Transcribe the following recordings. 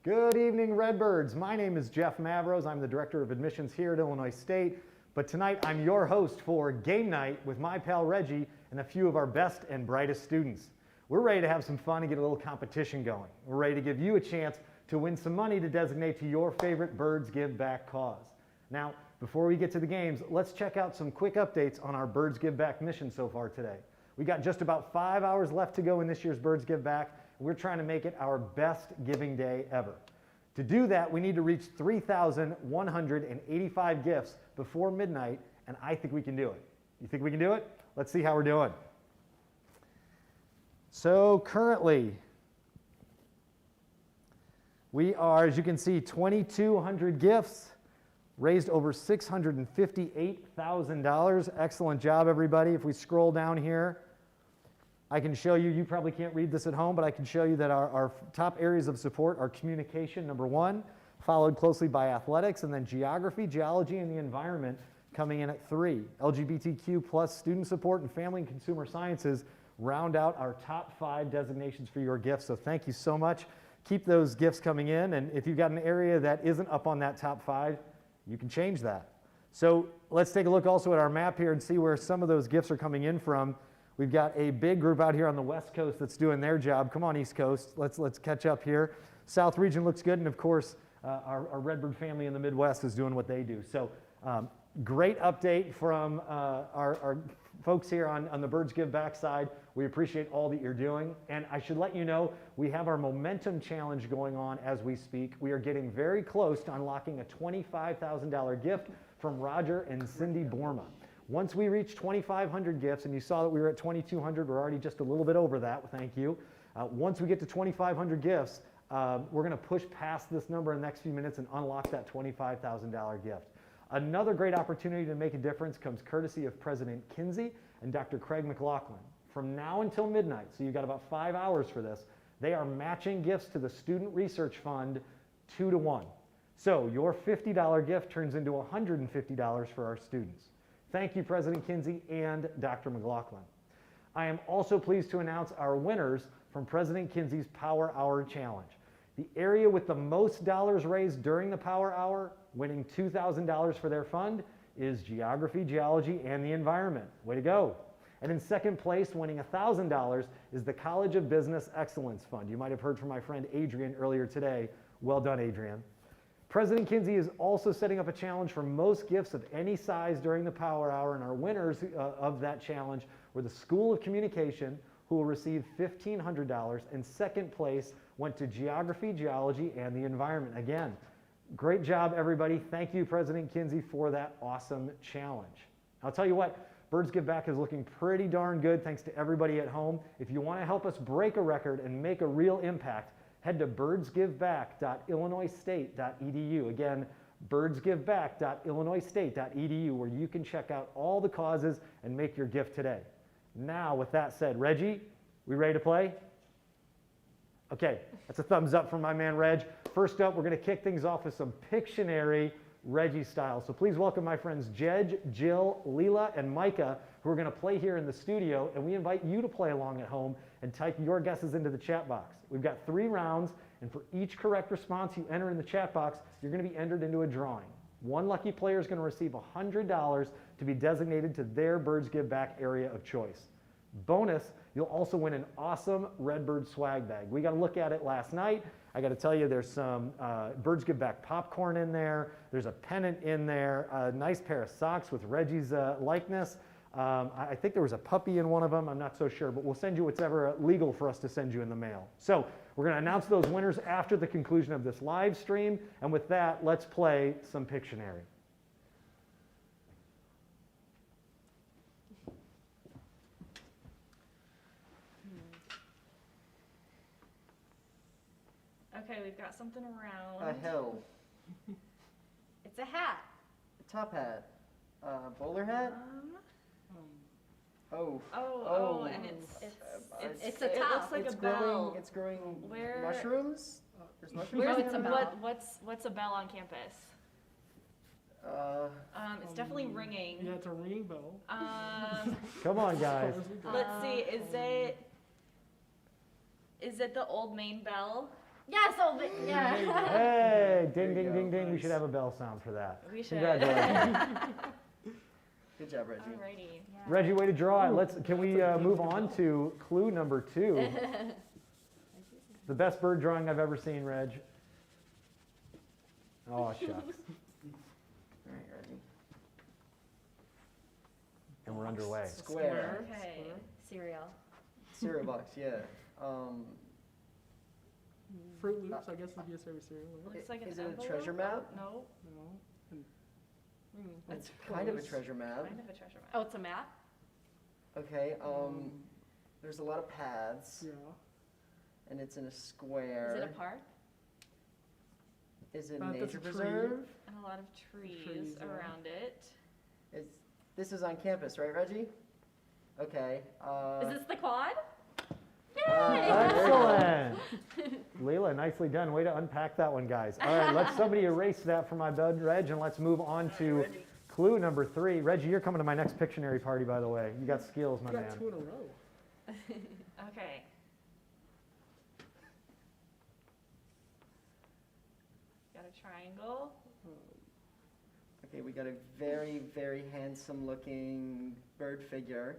Good evening, Redbirds. My name is Jeff Mavros. I'm the Director of Admissions here at Illinois State. But tonight I'm your host for game night with my pal Reggie and a few of our best and brightest students. We're ready to have some fun and get a little competition going. We're ready to give you a chance to win some money to designate to your favorite Birds Give Back cause. Now, before we get to the games, let's check out some quick updates on our Birds Give Back mission so far today. We got just about 5 hours left to go in this year's Birds Give Back. We're trying to make it our best giving day ever. To do that, we need to reach 3,185 gifts before midnight, and I think we can do it. You think we can do it? Let's see how we're doing. So currently, we are, as you can see, 2,200 gifts, raised over $658,000. Excellent job, everybody. If we scroll down here, I can show you, you probably can't read this at home, but I can show you that our top areas of support are communication, number one, followed closely by athletics, and then geography, geology, and the environment coming in at 3. LGBTQ plus student support and family and consumer sciences round out our top 5 designations for your gifts. So thank you so much. Keep those gifts coming in, and if you've got an area that isn't up on that top 5, you can change that. So let's take a look also at our map here and see where some of those gifts are coming in from. We've got a big group out here on the West Coast that's doing their job. Come on, East Coast. Let's catch up here. South region looks good, and of course, our Redbird family in the Midwest is doing what they do. So great update from our folks here on the Birds Give Back side. We appreciate all that you're doing. And I should let you know, we have our Momentum Challenge going on as we speak. We are getting very close to unlocking a $25,000 gift from Roger and Cindy Borma. Once we reach 2,500 gifts, and you saw that we were at 2,200, we're already just a little bit over that, thank you. Once we get to 2,500 gifts, we're going to push past this number in the next few minutes and unlock that $25,000 gift. Another great opportunity to make a difference comes courtesy of President Kinsey and Dr. Craig McLaughlin. From now until midnight, so you've got about 5 hours for this, they are matching gifts to the Student Research Fund 2 to 1. So your $50 gift turns into $150 for our students. Thank you, President Kinsey and Dr. McLaughlin. I am also pleased to announce our winners from President Kinsey's Power Hour Challenge. The area with the most dollars raised during the Power Hour, winning $2,000 for their fund, is Geography, Geology, and the Environment. Way to go. And in second place, winning $1,000, is the College of Business Excellence Fund. You might have heard from my friend Adrian earlier today. Well done, Adrian. President Kinsey is also setting up a challenge for most gifts of any size during the Power Hour, and our winners of that challenge were the School of Communication, who will receive $1,500, and second place went to Geography, Geology, and the Environment. Again, great job, everybody. Thank you, President Kinsey, for that awesome challenge. I'll tell you what, Birds Give Back is looking pretty darn good, thanks to everybody at home. If you want to help us break a record and make a real impact, head to birdsgiveback.illinoisstate.edu. Again, birdsgiveback.illinoisstate.edu, where you can check out all the causes and make your gift today. Now, with that said, Reggie, we ready to play? Okay, that's a thumbs up from my man Reg. First up, we're going to kick things off with some Pictionary Reggie style. So please welcome my friends Jedge, Jill, Leela, and Micah, who are going to play here in the studio, and we invite you to play along at home and type your guesses into the chat box. We've got 3 rounds, and for each correct response you enter in the chat box, you're going to be entered into a drawing. One lucky player is going to receive $100 to be designated to their Birds Give Back area of choice. Bonus, you'll also win an awesome Redbird swag bag. We got to look at it last night. I got to tell you, there's some Birds Give Back popcorn in there. There's a pennant in there, a nice pair of socks with Reggie's likeness. I think there was a puppy in one of them. I'm not so sure, but we'll send you whatever legal for us to send you in the mail. So we're going to announce those winners after the conclusion of this live stream. And with that, let's play some Pictionary. Okay, we've got something around. A hill. It's a hat. A top hat. Bowler hat. Oh, and it's a It top. looks like It's a growing- bell. It's growing Where- mushrooms. There's mushrooms. Where's on it's it? a bell? What's a bell on campus? It's definitely ringing. Yeah, it's a ringing bell. Come on, guys. Let's see. Is it the Old Main Bell? Yeah, so, yeah. Hey, ding, There you ding, go. ding, ding. We Nice. should have a bell sound for that. We should. Congratulations. Good job, Reggie. Alrighty. Reggie, way to draw it. Can we move on to clue number 2? The best bird drawing I've ever seen, Reg. Oh, shucks. All right, Reggie. And we're underway. Square. Okay. Cereal. Cereal box, yeah. Fruit Loops, I guess, would be a service cereal. Looks like an Is it a envelope? treasure map? No, No. It's kind of a close. treasure map. kind of a treasure map. Oh, it's a map? Okay, there's a lot of paths, Yeah. and it's in a square. Is it a park? Is it That's a nature tree. preserve? And a lot of trees Trees, yeah. around it. This is on campus, right, Reggie? Okay. Is this the quad? Excellent. Leila, nicely done. Way to unpack that one, guys. All right, let's somebody erase that from my bud, Reg, and let's move on to clue number 3. Reggie, you're coming to my next Pictionary party, by the way. You got skills, my You got man. 2 in a row. Okay. Got a triangle. Okay, we got a very, very handsome looking bird figure.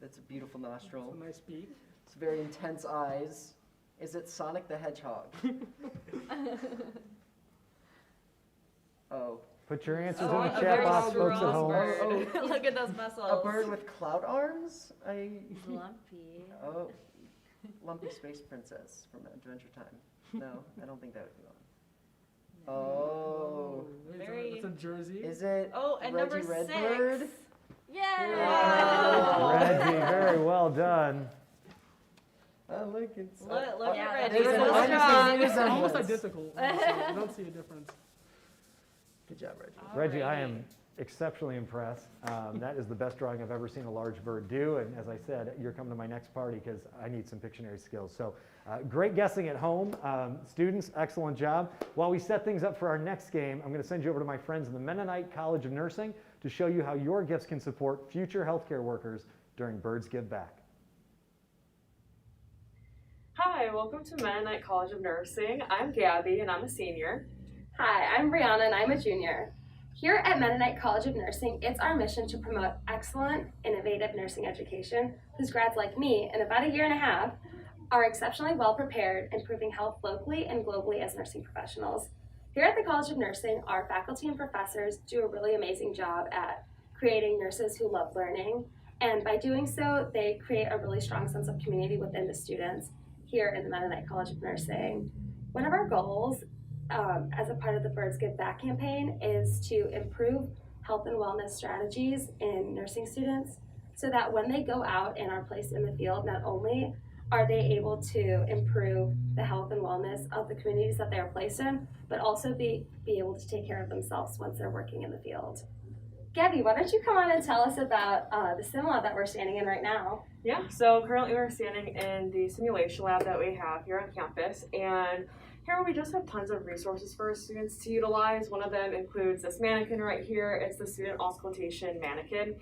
That's a beautiful nostril. It's a nice beak. It's very intense eyes. Is it Sonic the Hedgehog? Oh. Put your answers Oh, in a the chat very box, folks at strong home. bird. Look at those muscles. A bird with cloud arms? Lumpy. Oh, Lumpy Space Princess from Adventure Time. No, I don't think that would be one. Oh. Very- It's a jersey. Is it Oh, and Reggie number Redbird? 6. Yay! Reggie, very well done. Oh, look, it's... Look Yeah, at Reggie. there's He's an so honest strong. resemblance. Almost identical. honestly. I don't see a difference. Good job, Reggie. Reggie, I Alrighty. am exceptionally impressed. That is the best drawing I've ever seen a large bird do. And as I said, you're coming to my next party because I need some Pictionary skills. So great guessing at home. Students, excellent job. While we set things up for our next game, I'm going to send you over to my friends in the Mennonite College of Nursing to show you how your gifts can support future healthcare workers during Birds Give Back. Hi, welcome to Mennonite College of Nursing. I'm Gabby and I'm a senior. Hi, I'm Brianna and I'm a junior. Here at Mennonite College of Nursing, it's our mission to promote excellent, innovative nursing education whose grads like me, in about a year and a half, are exceptionally well prepared, improving health locally and globally as nursing professionals. Here at the College of Nursing, our faculty and professors do a really amazing job at creating nurses who love learning, and by doing so, they create a really strong sense of community within the students here in the Mennonite College of Nursing. One of our goals as a part of the Birds Give Back campaign is to improve health and wellness strategies in nursing students so that when they go out and are placed in the field, not only are they able to improve the health and wellness of the communities that they are placed in, but also be able to take care of themselves once they're working in the field. Gabby, why don't you come on and tell us about the sim lab that we're standing in right now? Yeah, so currently we're standing in the simulation lab that we have here on campus, and here we just have tons of resources for our students to utilize. One of them includes this mannequin right here. It's the student auscultation mannequin.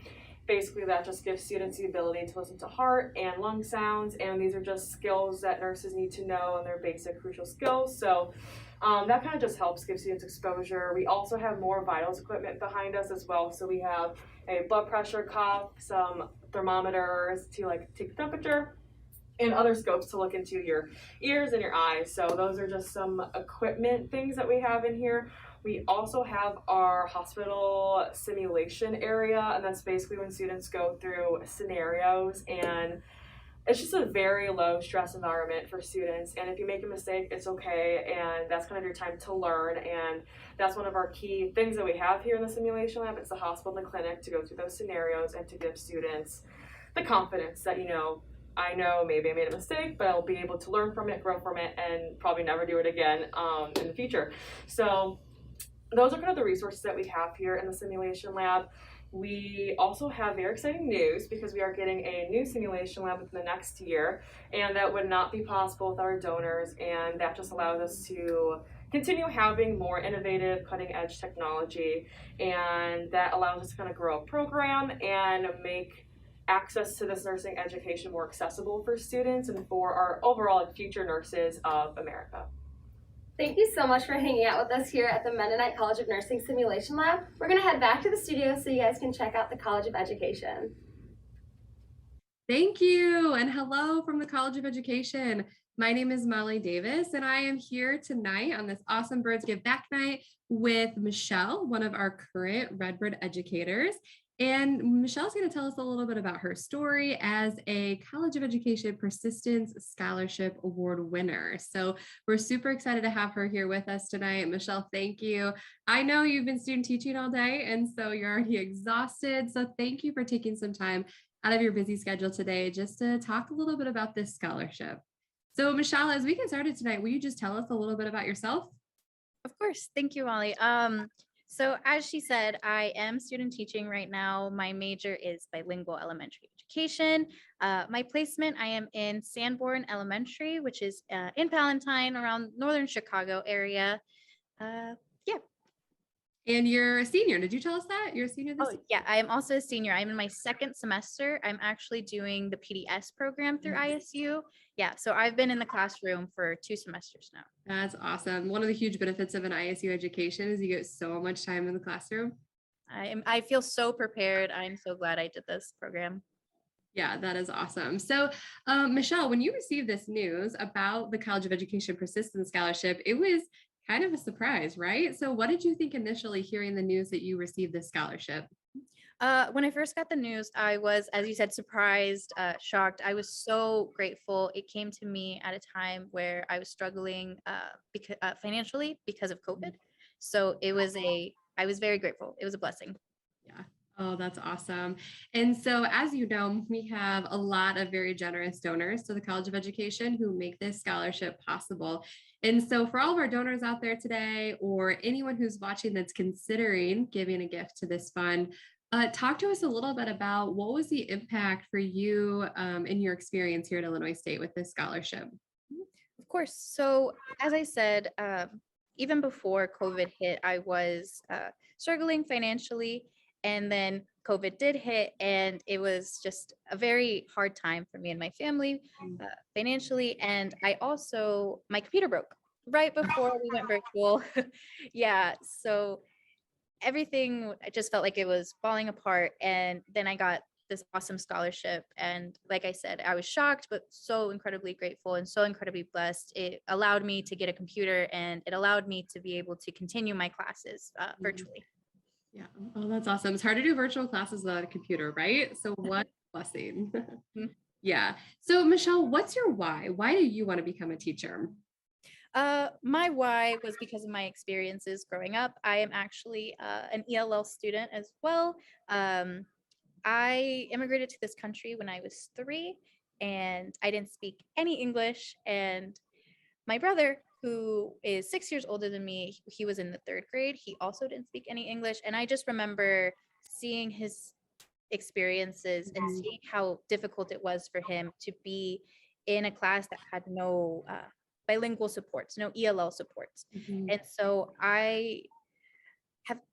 Basically, that just gives students the ability to listen to heart and lung sounds, and these are just skills that nurses need to know, and they're basic crucial skills. So that kind of just helps give students exposure. We also have more vitals equipment behind us as well. So we have a blood pressure cuff, some thermometers to take the temperature, and other scopes to look into your ears and your eyes. So those are just some equipment things that we have in here. We also have our hospital simulation area, and that's basically when students go through scenarios, and it's just a very low stress environment for students. And if you make a mistake, it's okay, and that's kind of your time to learn. And that's one of our key things that we have here in the simulation lab. It's the hospital and the clinic to go through those scenarios and to give students the confidence that, I know maybe I made a mistake, but I'll be able to learn from it, grow from it, and probably never do it again in the future. So those are kind of the resources that we have here in the simulation lab. We also have very exciting news because we are getting a new simulation lab within the next year, and that would not be possible with our donors, and that just allows us to continue having more innovative, cutting-edge technology, and that allows us to kind of grow a program and make access to this nursing education more accessible for students and for our overall future nurses of America. Thank you so much for hanging out with us here at the Mennonite College of Nursing Simulation Lab. We're going to head back to the studio so you guys can check out the College of Education. Thank you, and hello from the College of Education. My name is Molly Davis, and I am here tonight on this awesome Birds Give Back night with Michelle, one of our current Redbird educators. And Michelle's going to tell us a little bit about her story as a College of Education Persistence Scholarship Award winner. So we're super excited to have her here with us tonight. Michelle, thank you. I know you've been student teaching all day, and so you're already exhausted. So thank you for taking some time out of your busy schedule today just to talk a little bit about this scholarship. So Michelle, as we get started tonight, will you just tell us a little bit about yourself? Of course. Thank you, Molly. So as she said, I am student teaching right now. My major is bilingual elementary education. My placement, I am in Sanborn Elementary, which is in Palatine around northern Chicago area. And you're a senior. Did you tell us that? You're a senior this Oh, yeah, I am also a senior. I'm in my second semester. I'm actually doing the PDS program through ISU. Yeah, so I've been in the classroom for 2 semesters now. That's awesome. One of the huge benefits of an ISU education is you get so much time in the classroom. I feel so prepared. I'm so glad I did this program. Yeah, that is awesome. So, Michelle, when you received this news about the College of Education Persistence Scholarship, it was kind of a surprise, right? So what did you think initially hearing the news that you received this scholarship? When I first got the news, I was, as you said, surprised, shocked. I was so grateful. It came to me at a time where I was struggling financially because of COVID. So I was very grateful. It was a blessing. Yeah. Oh, that's awesome. And so, as you know, we have a lot of very generous donors to the College of Education who make this scholarship possible. And so, for all of our donors out there today, or anyone who's watching that's considering giving a gift to this fund, talk to us a little bit about what was the impact for you in your experience here at Illinois State with this scholarship? Of course. So, as I said, even before COVID hit, I was struggling financially. And then COVID did hit, and it was just a very hard time for me and my family financially. And I also, my computer broke right before we went virtual. Yeah. So everything, I just felt like it was falling apart. And then I got this awesome scholarship. And like I said, I was shocked, but so incredibly grateful and so incredibly blessed. It allowed me to get a computer, and it allowed me to be able to continue my classes virtually. Yeah. Oh, that's awesome. It's hard to do virtual classes without a computer, right? So what a blessing. Yeah. So Michelle, what's your why? Why do you want to become a teacher? My why was because of my experiences growing up. I am actually an ELL student as well. I immigrated to this country when I was 3, and I didn't speak any English. And my brother, who is 6 years older than me, he was in the 3rd grade. He also didn't speak any English. And I just remember seeing his experiences and seeing how difficult it was for him to be in a class that had no bilingual supports, no ELL supports. And so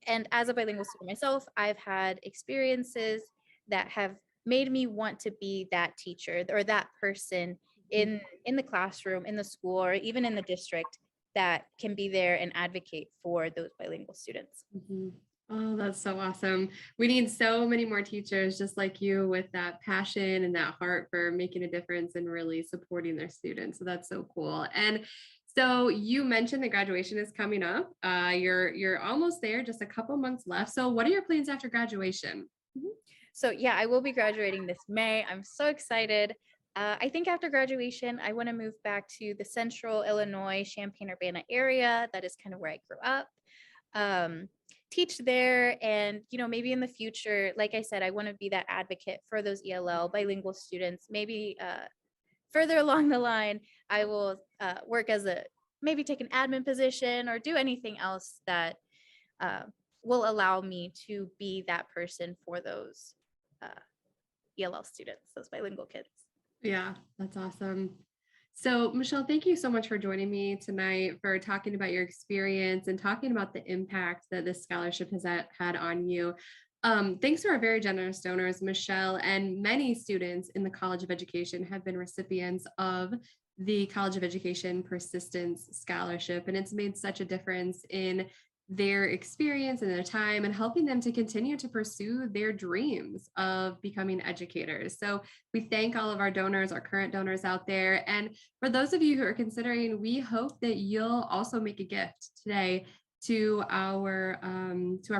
and as a bilingual student myself, I've had experiences that have made me want to be that teacher or that person in the classroom, in the school, or even in the district that can be there and advocate for those bilingual students. Oh, that's so awesome. We need so many more teachers just like you with that passion and that heart for making a difference and really supporting their students. So that's so cool. And so you mentioned that graduation is coming up. You're almost there, just a couple months left. So what are your plans after graduation? So yeah, I will be graduating this May. I'm so excited. I think after graduation, I want to move back to the central Illinois, Champaign-Urbana area. That is kind of where I grew up. Teach there, and maybe in the future, like I said, I want to be that advocate for those ELL bilingual students. Maybe further along the line, I will work as maybe take an admin position or do anything else that will allow me to be that person for those ELL students, those bilingual kids. Yeah, that's awesome. So Michelle, thank you so much for joining me tonight, for talking about your experience and talking about the impact that this scholarship has had on you. Thanks to our very generous donors, Michelle and many students in the College of Education have been recipients of the College of Education Persistence Scholarship, and it's made such a difference in their experience and their time and helping them to continue to pursue their dreams of becoming educators. So we thank all of our donors, our current donors out there. And for those of you who are considering, we hope that you'll also make a gift today to our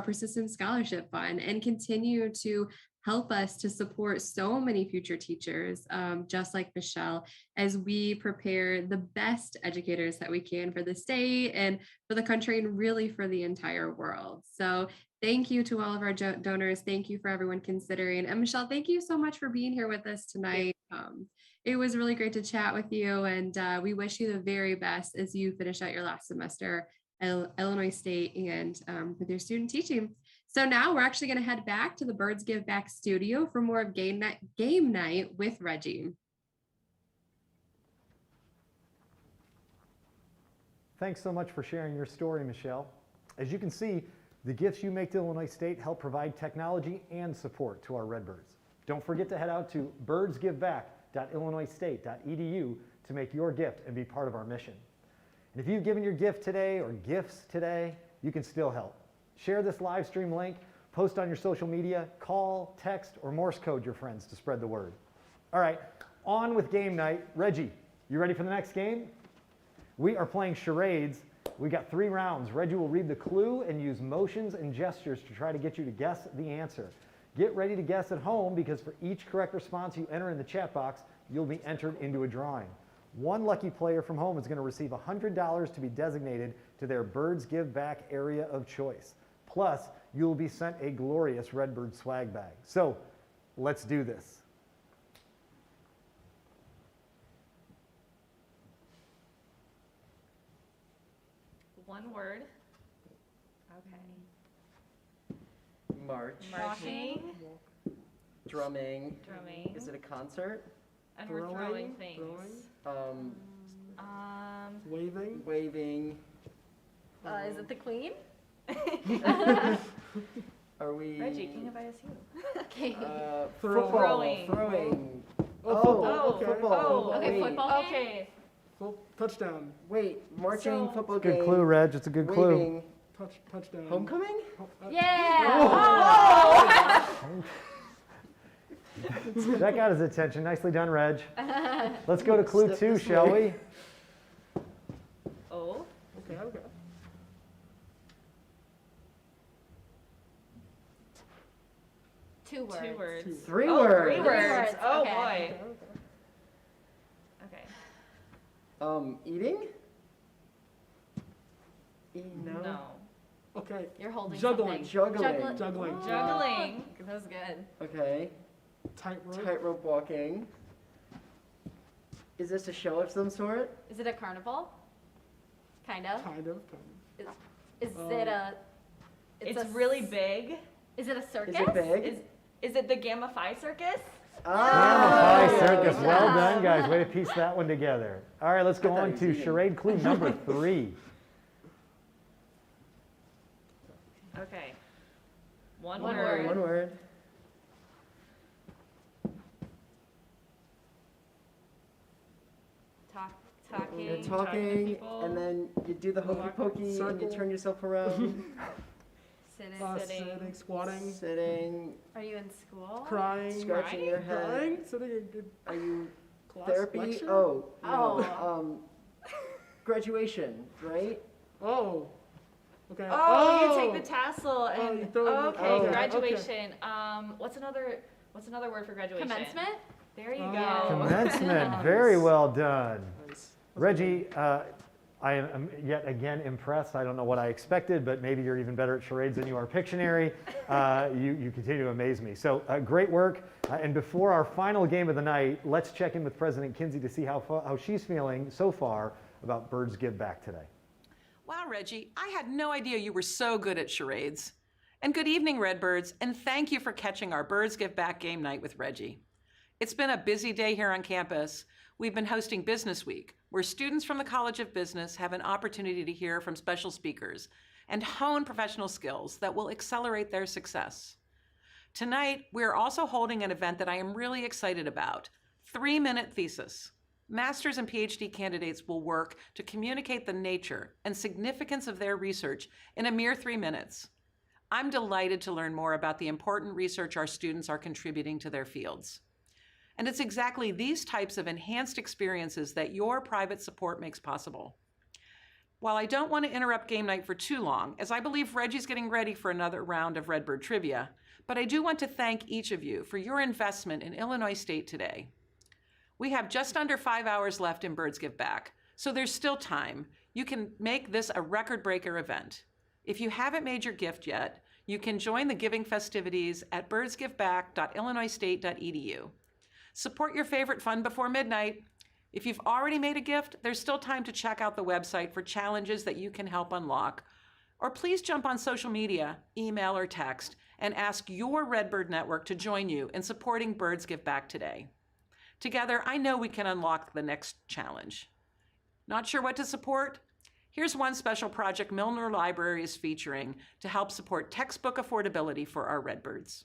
Persistence Scholarship Fund and continue to help us to support so many future teachers, just like Michelle, as we prepare the best educators that we can for the state and for the country and really for the entire world. So thank you to all of our donors. Thank you for everyone considering. And Michelle, thank you so much for being here with us tonight. It was really great to chat with you, and we wish you the very best as you finish out your last semester at Illinois State and with your student teaching. So now we're actually going to head back to the Birds Give Back studio for more of game night with Reggie. Thanks so much for sharing your story, Michelle. As you can see, the gifts you make to Illinois State help provide technology and support to our Redbirds. Don't forget to head out to birdsgiveback.illinoisstate.edu to make your gift and be part of our mission. And if you've given your gift today or gifts today, you can still help. Share this live stream link, post on your social media, call, text, or Morse code your friends to spread the word. All right, on with game night. Reggie, you ready for the next game? We are playing charades. We got 3 rounds. Reggie will read the clue and use motions and gestures to try to get you to guess the answer. Get ready to guess at home because for each correct response you enter in the chat box, you'll be entered into a drawing. One lucky player from home is going to receive $100 to be designated to their Birds Give Back area of choice. Plus, you'll be sent a glorious Redbird swag bag. So, let's do this. One word. Okay. March. Marching. Drumming. Drumming. Is it a concert? And we're throwing things. Um, Waving. waving. Is it the Queen? Are we? Reggie, King of ISU. Okay. Football. Throwing. Throwing. Oh, okay. Football. Okay, Wait, football game? Okay. Full touchdown. Wait, marching, So- football Good game. clue, Reg. It's a good clue. Waving. Touchdown. Homecoming? Yeah. That got his attention. Nicely done, Reg. Let's go to clue Step 2, this shall way. we? Oh. Okay. Two words. 2 words. 3 Oh, words. 3 words. Oh Okay. boy. Okay. Okay. Eating? No. No. Okay. You're holding Juggling. something. Juggling. Juggling. Oh, Juggling. That was good. Okay. Tightrope. Tightrope walking. Is this a show of some sort? Is it a carnival? Kind of. Kind of. Is it a? It's a really big. Is it a circus? Is it big? Is it the Gamma Phi Circus? Gamma Phi Circus. Oh. Well done, guys. Way to piece that one together. All right, let's go I thought on he was to eating. charade clue number 3. Okay. One One word. One word. Talking. You're to talking, people. and then you do the hokey pokey, and you Circle. turn yourself around. Sitting. Sitting. Squatting. Sitting, Are you in school? Crying. scratching your head. Crying. Sitting in good Are you class. therapy? Lecture? Oh, no. Oh. Graduation, right? Oh. Okay. Oh, you take the tassel and you throw it in the- okay, okay, graduation. What's another word for graduation? Commencement? There you Oh. go. Commencement. Very well done. Nice. Reggie, I am yet again impressed. I don't know what I expected, but maybe you're even better at charades than you are Pictionary. You continue to amaze me. So great work. And before our final game of the night, let's check in with President Kinsey to see how she's feeling so far about Birds Give Back today. Wow, Reggie, I had no idea you were so good at charades. And good evening, Redbirds, and thank you for catching our Birds Give Back game night with Reggie. It's been a busy day here on campus. We've been hosting Business Week, where students from the College of Business have an opportunity to hear from special speakers and hone professional skills that will accelerate their success. Tonight, we're also holding an event that I am really excited about, 3-minute thesis. Master's and PhD candidates will work to communicate the nature and significance of their research in a mere 3 minutes. I'm delighted to learn more about the important research our students are contributing to their fields. And it's exactly these types of enhanced experiences that your private support makes possible. While I don't want to interrupt game night for too long, as I believe Reggie's getting ready for another round of Redbird trivia, but I do want to thank each of you for your investment in Illinois State today. We have just under 5 hours left in Birds Give Back, so there's still time. You can make this a record-breaker event. If you haven't made your gift yet, you can join the giving festivities at birdsgiveback.illinoisstate.edu. Support your favorite fund before midnight. If you've already made a gift, there's still time to check out the website for challenges that you can help unlock. Or please jump on social media, email, or text and ask your Redbird network to join you in supporting Birds Give Back today. Together, I know we can unlock the next challenge. Not sure what to support? Here's one special project Milner Library is featuring to help support textbook affordability for our Redbirds.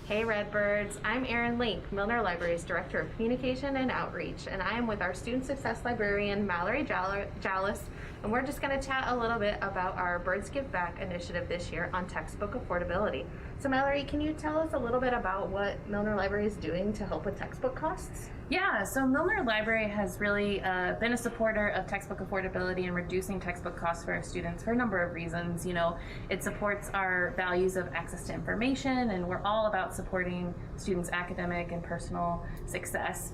Hey Redbirds, I'm Erin Link, Milner Library's Director of Communication and Outreach, and I am with our Student Success Librarian, Mallory Jallis, and we're just going to chat a little bit about our Birds Give Back initiative this year on textbook affordability. So Mallory, can you tell us a little bit about what Milner Library is doing to help with textbook costs? Yeah, so Milner Library has really been a supporter of textbook affordability and reducing textbook costs for our students for a number of reasons. You know, it supports our values of access to information, and we're all about supporting students' academic and personal success.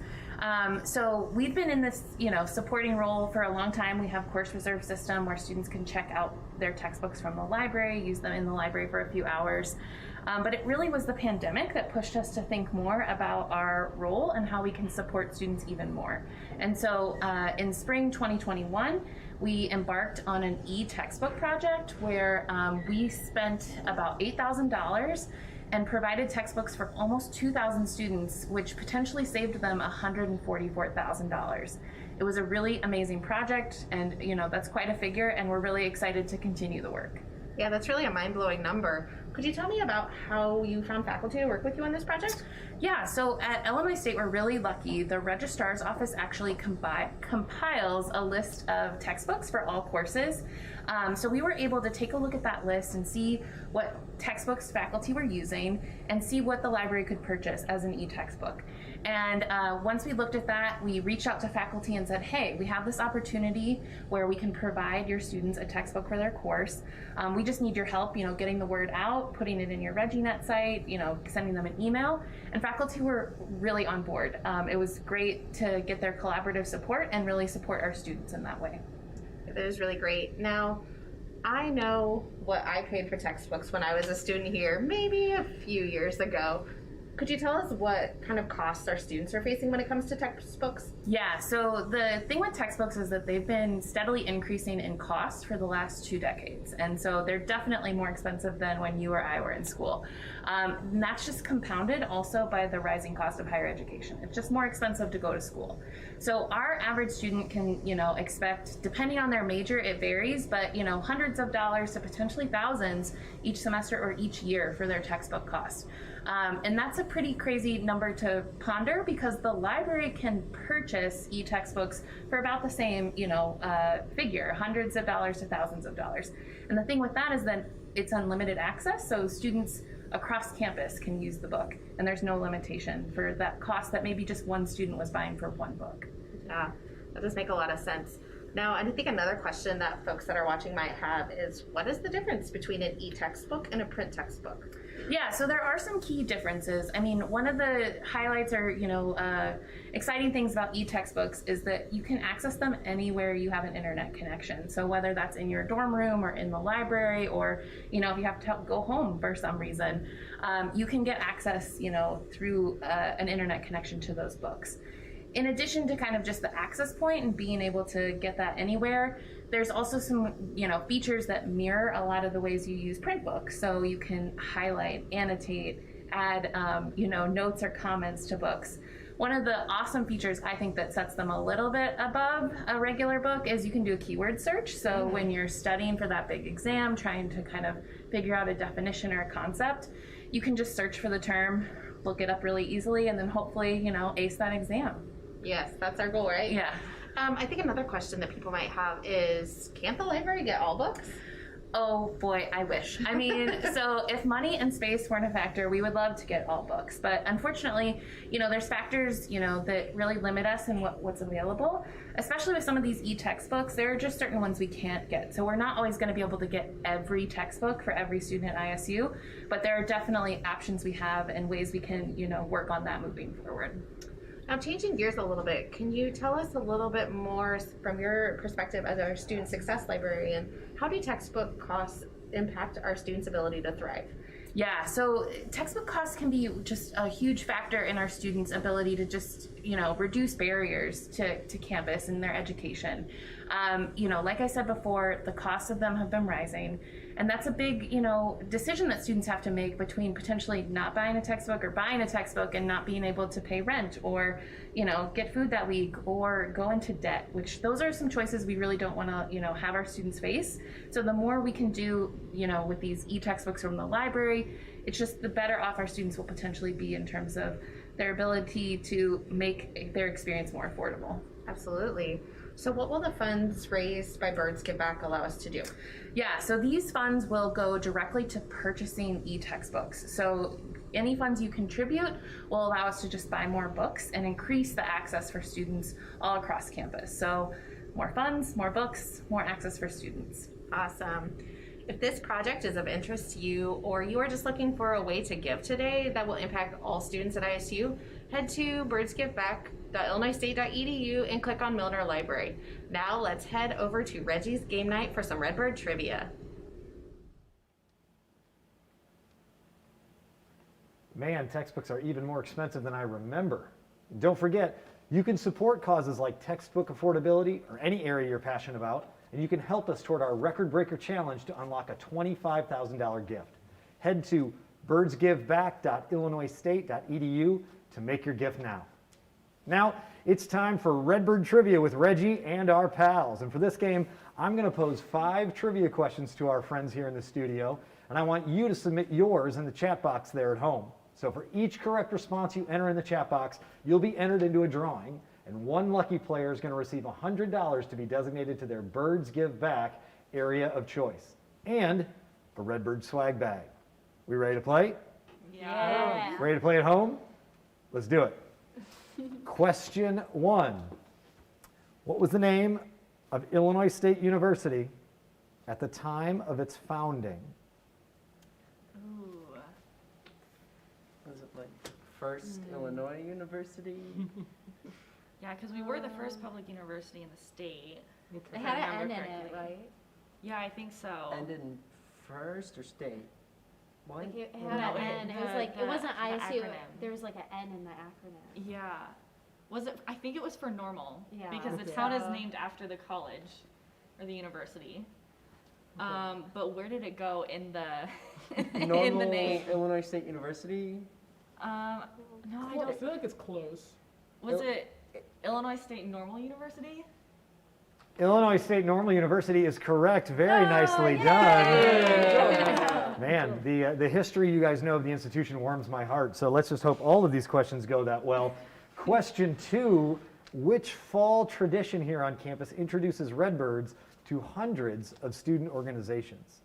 So we've been in this, supporting role for a long time. We have course reserve system where students can check out their textbooks from the library, use them in the library for a few hours. But it really was the pandemic that pushed us to think more about our role and how we can support students even more. And so in spring 2021, we embarked on an e-textbook project where we spent about $8,000 and provided textbooks for almost 2,000 students, which potentially saved them $144,000. It was a really amazing project, and that's quite a figure, and we're really excited to continue the work. Yeah, that's really a mind-blowing number. Could you tell me about how you found faculty to work with you on this project? Yeah, so at Illinois State, we're really lucky. The registrar's office actually compiles a list of textbooks for all courses. So we were able to take a look at that list and see what textbooks faculty were using and see what the library could purchase as an e-textbook. And once we looked at that, we reached out to faculty and said, hey, we have this opportunity where we can provide your students a textbook for their course. We just need your help, getting the word out, putting it in your ReggieNet site, sending them an email. And faculty were really on board. It was great to get their collaborative support and really support our students in that way. It was really great. Now, I know what I paid for textbooks when I was a student here, maybe a few years ago. Could you tell us what kind of costs our students are facing when it comes to textbooks? Yeah, so the thing with textbooks is that they've been steadily increasing in cost for the last 2 decades. And so they're definitely more expensive than when you or I were in school. And that's just compounded also by the rising cost of higher education. It's just more expensive to go to school. So our average student can, expect, depending on their major, it varies, but, hundreds of dollars to potentially thousands each semester or each year for their textbook cost. And that's a pretty crazy number to ponder because the library can purchase e-textbooks for about the same, figure, hundreds of dollars to thousands of dollars. And the thing with that is that it's unlimited access, so students across campus can use the book, and there's no limitation for that cost that maybe just one student was buying for one book. Yeah, that does make a lot of sense. Now, I think another question that folks that are watching might have is, what is the difference between an e-textbook and a print textbook? Yeah, so there are some key differences. I mean, one of the highlights or, exciting things about e-textbooks is that you can access them anywhere you have an internet connection. So whether that's in your dorm room or in the library, or, if you have to go home for some reason, you can get access, through an internet connection to those books. In addition to kind of just the access point and being able to get that anywhere, there's also some, features that mirror a lot of the ways you use print books. So you can highlight, annotate, add, notes or comments to books. One of the awesome features I think that sets them a little bit above a regular book is you can do a keyword search. So when you're studying for that big exam, trying to kind of figure out a definition or a concept, you can just search for the term, look it up really easily, and then hopefully, you know, ace that exam. Yes, that's our goal, right? Yeah. I think another question that people might have is, can't the library get all books? Oh boy, I wish. I mean, so if money and space weren't a factor, we would love to get all books. But unfortunately, you know, there's factors, you know, that really limit us in what's available. Especially with some of these e-textbooks, there are just certain ones we can't get. So we're not always going to be able to get every textbook for every student at ISU, but there are definitely options we have and ways we can, you know, work on that moving forward. Now, changing gears a little bit, can you tell us a little bit more from your perspective as our student success librarian? How do textbook costs impact our students' ability to thrive? Yeah, so textbook costs can be just a huge factor in our students' ability to just, you know, reduce barriers to campus and their education. You know, like I said before, the costs of them have been rising. And that's a big, you know, decision that students have to make between potentially not buying a textbook or buying a textbook and not being able to pay rent or, you know, get food that week or go into debt, which those are some choices we really don't want to, you know, have our students face. So the more we can do, you know, with these e-textbooks from the library, it's just the better off our students will potentially be in terms of their ability to make their experience more affordable. Absolutely. So what will the funds raised by Birds Give Back allow us to do? Yeah, so these funds will go directly to purchasing e-textbooks. So any funds you contribute will allow us to just buy more books and increase the access for students all across campus. So more funds, more books, more access for students. Awesome. If this project is of interest to you, or you are just looking for a way to give today that will impact all students at ISU, head to birdsgiveback.illinoisstate.edu and click on Milner Library. Now let's head over to Reggie's Game Night for some Redbird trivia. Man, textbooks are even more expensive than I remember. And don't forget, you can support causes like textbook affordability or any area you're passionate about, and you can help us toward our Record Breaker Challenge to unlock a $25,000 gift. Head to birdsgiveback.illinoisstate.edu to make your gift now. Now, it's time for Redbird Trivia with Reggie and our pals. And for this game, I'm going to pose 5 trivia questions to our friends here in the studio, and I want you to submit yours in the chat box there at home. So for each correct response you enter in the chat box, you'll be entered into a drawing, and one lucky player is going to receive $100 to be designated to their Birds Give Back area of choice, and a Redbird swag bag. We ready to play? Yeah. Ready to play at home? Let's do it. Question 1. What was the name of Illinois State University at the time of its founding? Ooh. Was it like First Illinois University? Yeah, because we were the first public university in the state. Okay. If It I had an remember N in it, correctly. right? Yeah, I think so. And in First or State? What? Like it No, had it- an N. It was the- like, it the- wasn't the ISU. acronym. There was like an N in the acronym. Yeah. Was it? I think it was for normal. Yeah. Because the Okay. town is named after the college or the university. But where did it go in the in Normal the name? Illinois State University? No, I I don't. feel like it's close. Was it Illinois State Normal University? Illinois State Normal University is correct. Very nicely done. Man, the history you guys know of the institution warms my heart. So let's just hope all of these questions go that well. Question 2, which fall tradition here on campus introduces Redbirds to hundreds of student organizations?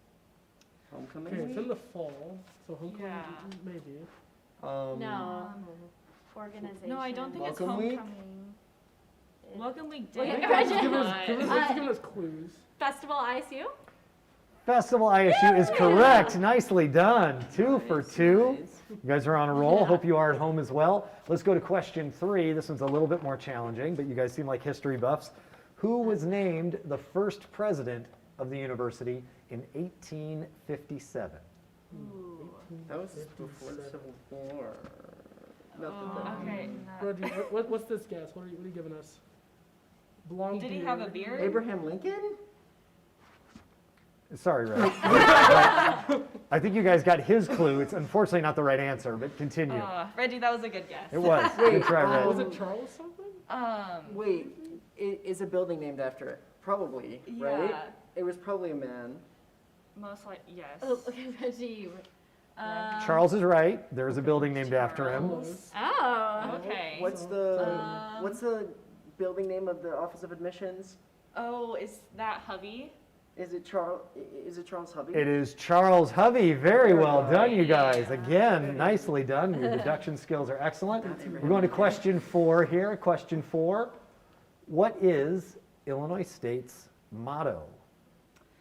Homecoming Okay, it's in week? the fall, so homecoming Yeah. maybe. No. Organization. No, I don't think it's Welcome week? homecoming. Welcome week Well, did. yeah, It's Reggie- giving us, but- it's giving us clues. Festival ISU? Festival ISU is correct. Nicely done. 2 for 2. You guys are on a roll. Hope you are at home as well. Let's go to question 3. This one's a little bit more challenging, but you guys seem like history buffs. Who was named the first president of the university in 1857? That was before the Civil War. Okay. Reggie, what's this guess? What are you giving us? Blonde Did he have a beard? Abraham Lincoln? Sorry, Ray. I think you guys got his clue. It's unfortunately not the right answer, but continue. Reggie, that was a good guess. It was. Good try, Ray. Was it Charles something? Wait, is a building named after it? Probably, right? Yeah. It was probably a man. Most like yes. Oh, okay, Reggie. Charles is right. There's a building named after him. Oh. Okay. What's the building name of the Office of Admissions? Oh, is that Hovey? Is it Charles Hovey? It is Charles Hovey. Very well done, you guys. Again, nicely done. Your deduction skills are excellent. We're going to question 4 here. Question 4. What is Illinois State's motto?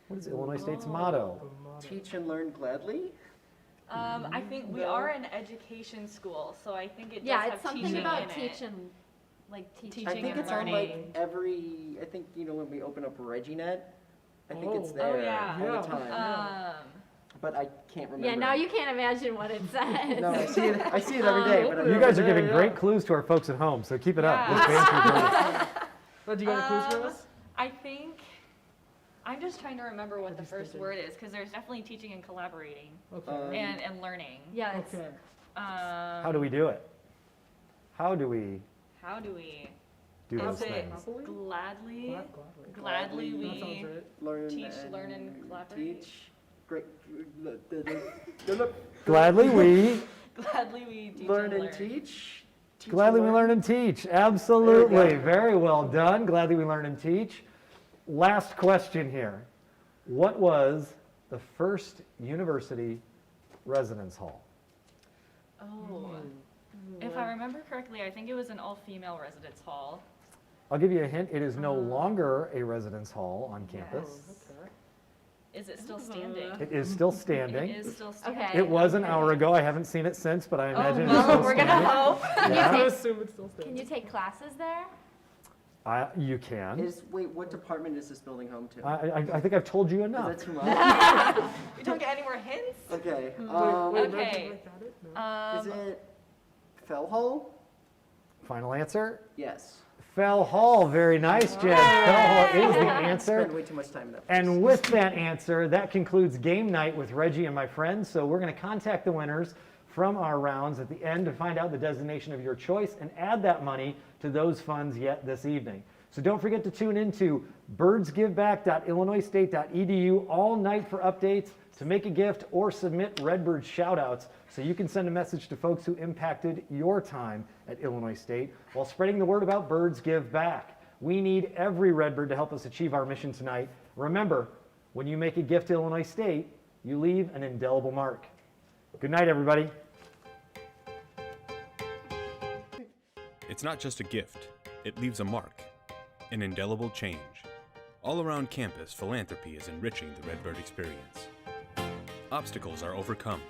What is Illinois State's motto? Teach and learn gladly? I think we are an education school, so I think it does Yeah, have it's something teaching about in it. teaching, like teaching. I think and it's on learning. I think, when we open up ReggieNet, I think it's Oh. there Oh, yeah. all the time. But I can't remember. Yeah, now you can't imagine what it says. No, I see it every day. But I You don't guys are remember. giving great clues to our folks at home, so keep it up. Yeah. This banter's great. Do you got a clues for us? I think I'm just trying to remember what the first word is, because there's definitely teaching and collaborating Okay. and learning. Yeah, it's, Okay. How do we do it? How do we do those Is it things? gladly? Gladly. Gladly That we sounds right. Learn teach, learn, and collaborate. Teach. Great. Gladly we Gladly we teach Learn and and teach. Teach Gladly and we learn and teach. There you Absolutely. go. Very well done. Gladly we learn and teach. Last question here. What was the first university residence hall? Oh. If I remember correctly, I think it was an all-female residence hall. I'll give you a hint. It is no longer a residence hall on campus. Okay. Is it still standing? It is still standing. It is still standing. Okay. It was an hour ago. I haven't seen it since, but I imagine it's well, still we're standing. gonna hope. I Yeah, assume it's still can standing. you take classes there? you can. Wait, what department is this building home to? I think I've told you Is enough. that too much? We don't get any more hints? Okay. Wait, Okay. Reggie, like that it? No. Is it Fell Hole? Final answer? Yes. Fell Hall. Very nice, Jen. Fell Hall is the Spend answer. way too much time in that. And with that answer, that concludes game night with Reggie and my friends. So we're going to contact the winners from our rounds at the end to find out the designation of your choice and add that money to those funds yet this evening. So don't forget to tune into birdsgiveback.illinoisstate.edu all night for updates, to make a gift, or submit Redbird shoutouts so you can send a message to folks who impacted your time at Illinois State while spreading the word about Birds Give Back. We need every Redbird to help us achieve our mission tonight. Remember, when you make a gift to Illinois State, you leave an indelible mark. Good night, everybody. It's not just a gift, it leaves a mark, an indelible change. All around campus, philanthropy is enriching the Redbird experience. Obstacles are overcome.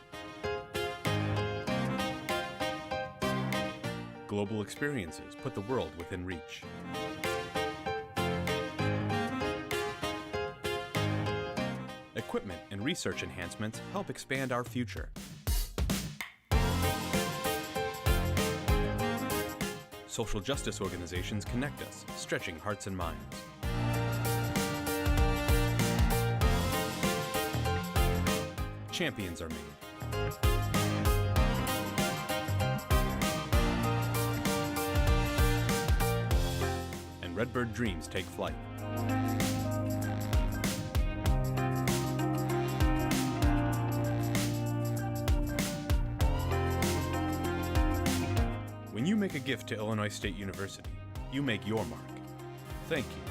Global experiences put the world within reach. Equipment and research enhancements help expand our future. Social justice organizations connect us, stretching hearts and minds. Champions are made. And Redbird dreams take flight. When you make a gift to Illinois State University, you make your mark. Thank you.